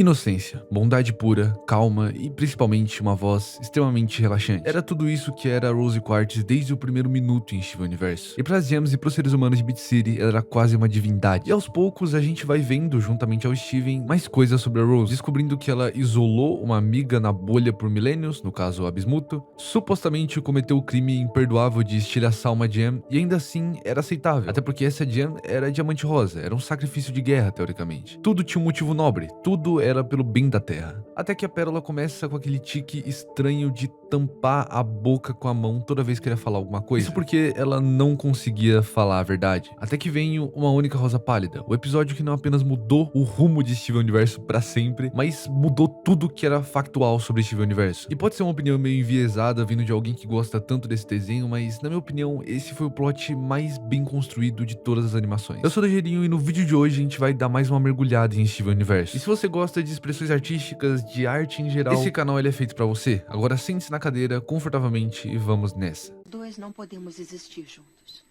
Inocência, bondade pura, calma e principalmente uma voz extremamente relaxante. Era tudo isso que era a Rose Quartz desde o primeiro minuto em Steven Universo. E para as gems e para os seres humanos de Beat City, ela era quase uma divindade. E aos poucos a gente vai vendo, juntamente ao Steven, mais coisas sobre a Rose, descobrindo que ela isolou uma amiga na bolha por milênios, no caso a Bismuto, supostamente cometeu o crime imperdoável de estilhaçar uma gem e ainda assim era aceitável, até porque essa gem era diamante rosa, era um sacrifício de guerra teoricamente. Tudo tinha um motivo nobre, tudo era pelo bem da Terra. Até que a Pérola começa com aquele tique estranho de tampar a boca com a mão toda vez que ele ia falar alguma coisa. Isso porque ela não conseguia falar a verdade. Até que vem uma única rosa pálida. O episódio que não apenas mudou o rumo de Steven Universo pra sempre, mas mudou tudo que era factual sobre Steven Universo. E pode ser uma opinião meio enviesada vindo de alguém que gosta tanto desse desenho, mas na minha opinião, esse foi o plot mais bem construído de todas as animações. Eu sou o Degerinho e no vídeo de hoje a gente vai dar mais uma mergulhada em Steven Universo. E se você gosta de expressões artísticas, de arte em geral, esse canal ele é feito pra você. Agora sente-se na cadeira confortavelmente e vamos nessa. Dois não podemos existir juntos.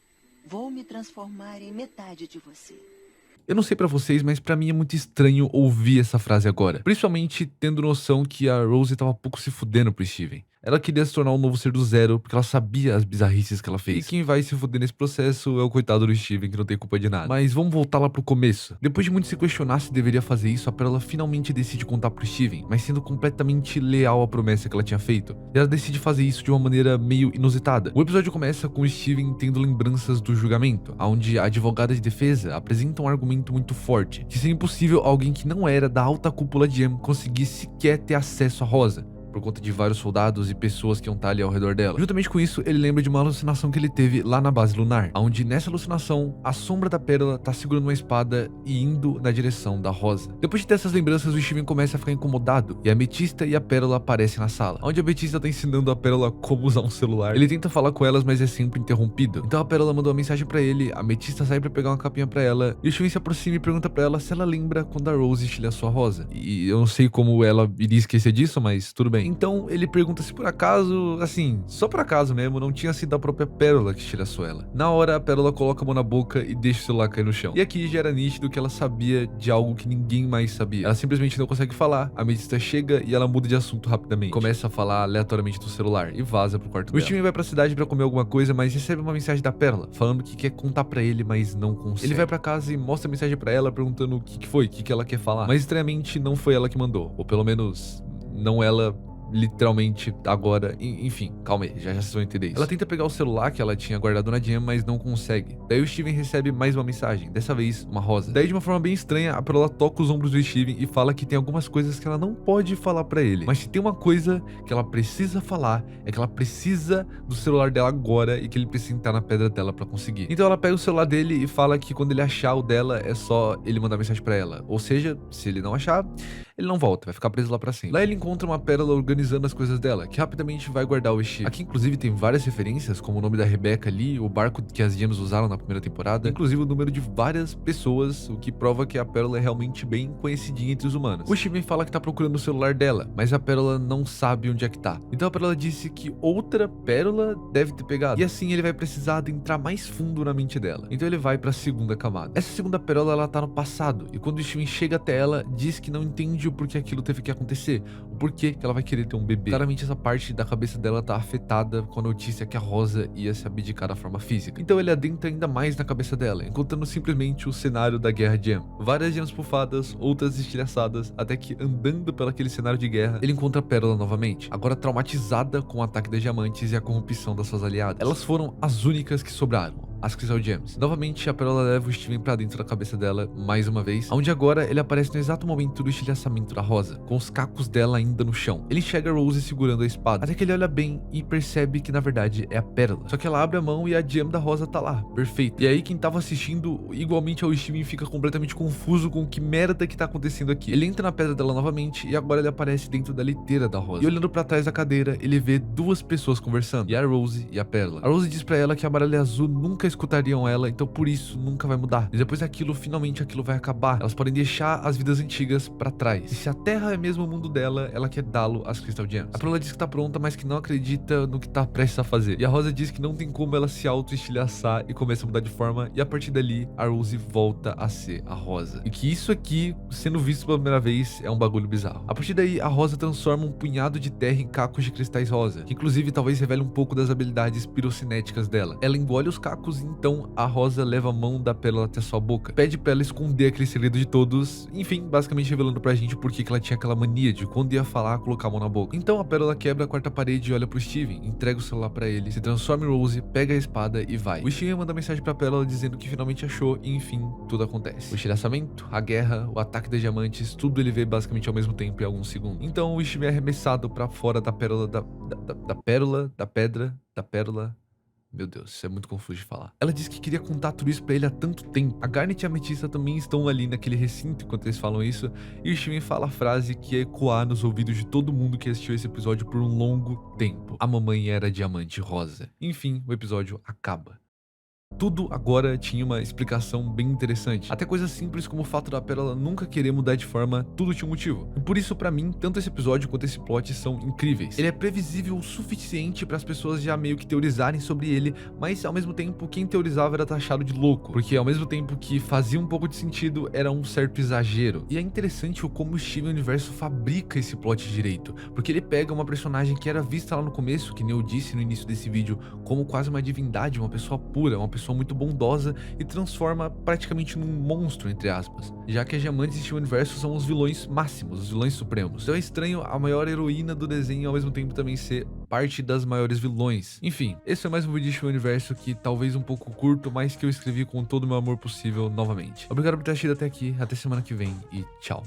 Vou me transformar em metade de você. Eu não sei pra vocês, mas pra mim é muito estranho ouvir essa frase agora. Principalmente tendo noção que a Rose tava pouco se fudendo pro Steven. Ela queria se tornar um novo ser do zero, porque ela sabia as bizarrices que ela fez. E quem vai se fuder nesse processo é o coitado do Steven, que não tem culpa de nada. Mas vamos voltar lá pro começo. Depois de muito se questionar se deveria fazer isso, a Pérola finalmente decide contar pro Steven, mas sendo completamente leal à promessa que ela tinha feito. E ela decide fazer isso de uma maneira meio inusitada. O episódio começa com o Steven tendo lembranças do julgamento, onde a advogada de defesa apresenta um argumento muito forte, que seria impossível alguém que não era da alta cúpula de M conseguir sequer ter acesso à Rosa, por conta de vários soldados e pessoas que iam estar ali ao redor dela. Juntamente com isso, ele lembra de uma alucinação que ele teve lá na base lunar, onde nessa alucinação, a sombra da Pérola tá segurando uma espada e indo na direção da Rosa. Depois de ter essas lembranças, o Steven começa a ficar incomodado, e a Ametista e a Pérola aparecem na sala, onde a Ametista tá ensinando a Pérola como usar um celular. Ele tenta falar com elas, mas é sempre interrompido. Então a Pérola mandou uma mensagem pra ele, a Ametista sai pra pegar uma capinha pra ela, e o Steven se aproxima e pergunta pra ela se ela lembra quando a Rose estilhaçou a Rosa. E eu não sei como ela iria esquecer disso, mas tudo bem. Então ele pergunta se por acaso, assim, só por acaso mesmo, não tinha sido a própria Pérola que estilhaçou ela. Na hora, a Pérola coloca a mão na boca e deixa o celular cair no chão. E aqui já era nítido que ela sabia de algo que ninguém mais sabia. Ela simplesmente não consegue falar, a Ametista chega e ela muda de assunto rapidamente. Começa a falar aleatoriamente do celular e vaza pro quarto dela. O Steven vai pra cidade pra comer alguma coisa, mas recebe uma mensagem da Pérola, falando que quer contar pra ele, mas não consegue. Ele vai pra casa e mostra a mensagem pra ela, perguntando o que foi, o que ela quer falar. Mas estranhamente não foi ela que mandou, ou pelo menos não ela literalmente agora, enfim, calma aí, já vocês vão entender isso. Ela tenta pegar o celular que ela tinha guardado na gem, mas não consegue. Daí o Steven recebe mais uma mensagem, dessa vez uma rosa. Daí de uma forma bem estranha, a Pérola toca os ombros do Steven e fala que tem algumas coisas que ela não pode falar pra ele. Mas se tem uma coisa que ela precisa falar, é que ela precisa do celular dela agora e que ele precisa entrar na pedra dela pra conseguir. Então ela pega o celular dele e fala que quando ele achar o dela, é só ele mandar mensagem pra ela. Ou seja, se ele não achar, ele não volta, vai ficar preso lá pra sempre. Lá ele encontra uma Pérola organizando as coisas dela, que rapidamente vai guardar o Steven. Aqui inclusive tem várias referências, como o nome da Rebecca ali, o barco que as gems usaram na primeira temporada, inclusive o número de várias pessoas, o que prova que a Pérola é realmente bem conhecidinha entre os humanos. O Steven fala que tá procurando o celular dela, mas a Pérola não sabe onde é que tá. Então a Pérola disse que outra Pérola deve ter pegado, e assim ele vai precisar adentrar mais fundo na mente dela. Então ele vai pra segunda camada. Essa segunda Pérola, ela tá no passado, e quando o Steven chega até ela, diz que não entende o porquê aquilo teve que acontecer, o porquê que ela vai querer ter um bebê. Claramente essa parte da cabeça dela tá afetada com a notícia que a Rosa ia se abdicar da forma física. Então ele adentra ainda mais na cabeça dela, encontrando simplesmente o cenário da Guerra Gem. Várias gems pufadas, outras estilhaçadas, até que andando pelo aquele cenário de guerra, ele encontra a Pérola novamente, agora traumatizada com o ataque das diamantes e a corrupção das suas aliadas. Elas foram as únicas que sobraram, as Crystal Gems. Novamente, a Pérola leva o Steven pra dentro da cabeça dela, mais uma vez, onde agora ele aparece no exato momento do estilhaçamento da Rosa, com os cacos dela ainda no chão. Ele enxerga a Rose segurando a espada, até que ele olha bem e percebe que na verdade é a Pérola. Só que ela abre a mão e a gem da Rosa tá lá, perfeita. E aí quem tava assistindo, igualmente ao Steven, fica completamente confuso com que merda que tá acontecendo aqui. Ele entra na pedra dela novamente e agora ele aparece dentro da liteira da Rosa. E olhando pra trás da cadeira, ele vê duas pessoas conversando, e a Rose e a Pérola. A Rose diz pra ela que a Amarela e a Azul nunca escutariam ela, então por isso nunca vai mudar. E depois daquilo, finalmente aquilo vai acabar. Elas podem deixar as vidas antigas pra trás. E se a Terra é mesmo o mundo dela, ela quer dá-lo às Crystal Gems. A Pérola diz que tá pronta, mas que não acredita no que tá prestes a fazer. E a Rosa diz que não tem como ela se auto-estilhaçar e começa a mudar de forma, e a partir dali, a Rose volta a ser a Rosa. E que isso aqui, sendo visto pela primeira vez, é um bagulho bizarro. A partir daí, a Rosa transforma um punhado de terra em cacos de cristais rosa, que inclusive talvez revele um pouco das habilidades pirocinéticas dela. Ela engole os cacos e então a Rosa leva a mão da Pérola até sua boca. Pede pra ela esconder aquele segredo de todos, enfim, basicamente revelando pra gente por que ela tinha aquela mania de quando ia falar, colocar a mão na boca. Então a Pérola quebra a quarta parede e olha pro Steven, entrega o celular pra ele, se transforma em Rose, pega a espada e vai. O Steven manda mensagem pra Pérola dizendo que finalmente achou e enfim, tudo acontece. O estilhaçamento, a guerra, o ataque das diamantes, tudo ele vê basicamente ao mesmo tempo em alguns segundos. Então o Steven é arremessado pra fora da pérola da pérola. Meu Deus, isso é muito confuso de falar. Ela disse que queria contar tudo isso pra ele há tanto tempo. A Garnet e a Ametista também estão ali naquele recinto enquanto eles falam isso. E o Steven fala a frase que ia ecoar nos ouvidos de todo mundo que assistiu esse episódio por um longo tempo. A mamãe era diamante rosa. Enfim, o episódio acaba. Tudo agora tinha uma explicação bem interessante. Até coisas simples como o fato da Pérola nunca querer mudar de forma, tudo tinha um motivo. E por isso, pra mim, tanto esse episódio quanto esse plot são incríveis. Ele é previsível o suficiente para as pessoas já meio que teorizarem sobre ele, mas ao mesmo tempo, quem teorizava era taxado de louco. Porque ao mesmo tempo que fazia um pouco de sentido, era um certo exagero. E é interessante o como o Steven Universo fabrica esse plot direito. Porque ele pega uma personagem que era vista lá no começo, que nem eu disse no início desse vídeo, como quase uma divindade, uma pessoa pura, uma pessoa muito bondosa, e transforma praticamente num monstro, entre aspas, já que as diamantes em Steven Universo são os vilões máximos, os vilões supremos. Então é estranho a maior heroína do desenho ao mesmo tempo também ser parte das maiores vilões. Enfim, esse é mais um vídeo de Steven Universo que talvez um pouco curto, mas que eu escrevi com todo o meu amor possível novamente. Obrigado por ter assistido até aqui, até semana que vem e tchau.